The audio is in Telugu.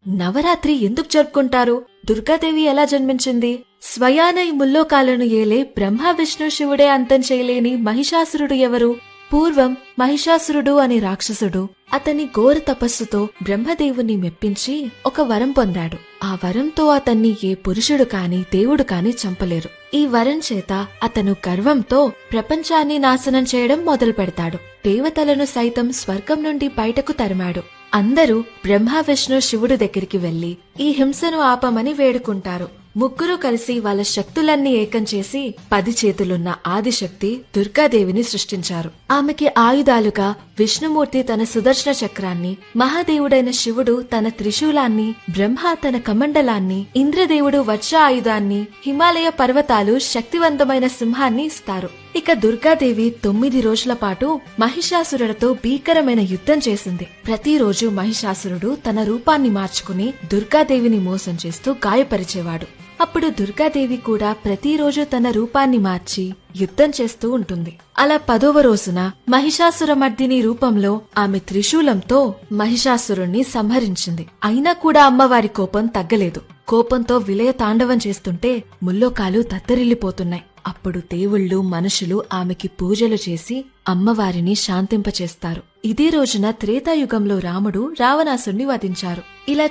నవరాత్రి ఎందుకు జరుపుకుంటారు? దుర్గాదేవి ఎలా జన్మించింది? స్వయాన ఈ ముల్లోకాలను ఏలే బ్రహ్మ విష్ణు శివుడే అంతం చేయలేని మహిషాసురుడు ఎవరు? పూర్వం మహిషాసురుడు అనే రాక్షసుడు అతని ఘోర తపస్సుతో బ్రహ్మదేవుని మెప్పించి ఒక వరం పొందాడు. ఆ వరంతో అతన్ని ఏ పురుషుడు కాని దేవుడు కాని చంపలేరు. ఈ వరం చేత అతను గర్వంతో ప్రపంచాన్ని నాశనం చేయడం మొదలు పెడతాడు. దేవతలను సైతం స్వర్గం నుండి బయటకు తరిమాడు. అందరూ బ్రహ్మ విష్ణు శివుడు దగ్గరికి వెళ్లి ఈ హింసను ఆపమని వేడుకుంటారు. ముగ్గురు కలిసి వాళ్ళ శక్తులన్నీ ఏకం చేసి 10 చేతులున్న ఆదిశక్తి దుర్గాదేవిని సృష్టించారు. ఆమెకి ఆయుధాలుగా విష్ణుమూర్తి తన సుదర్శన చక్రాన్ని, మహాదేవుడైన శివుడు తన త్రిశూలాన్ని, బ్రహ్మ తన కమండలాన్ని, ఇంద్రదేవుడు వజ్ర ఆయుధాన్ని, హిమాలయ పర్వతాలు శక్తివంతమైన సింహాన్ని ఇస్తారు. ఇక దుర్గాదేవి 9 రోజుల పాటు మహిషాసురుడితో భీకరమైన యుద్ధం చేసింది. ప్రతిరోజు మహిషాసురుడు తన రూపాన్ని మార్చుకుని దుర్గాదేవిని మోసం చేస్తూ గాయపరిచేవాడు. అప్పుడు దుర్గాదేవి కూడా ప్రతిరోజు తన రూపాన్ని మార్చి యుద్ధం చేస్తూ ఉంటుంది. అలా 10వ రోజున మహిషాసురమర్దిని రూపంలో ఆమె త్రిశూలంతో మహిషాసురుణ్ణి సంహరించింది. అయినా కూడా అమ్మవారి కోపం తగ్గలేదు. కోపంతో విలయ తాండవం చేస్తుంటే ముల్లోకాలు తత్తరిల్లిపోతున్నాయి. అప్పుడు దేవుళ్ళు, మనుషులు ఆమెకి పూజలు చేసి అమ్మవారిని శాంతింపచేస్తారు. ఇదే రోజున త్రేతాయుగంలో రాముడు రావణాసురుణ్ణి వధించారు. ఇలా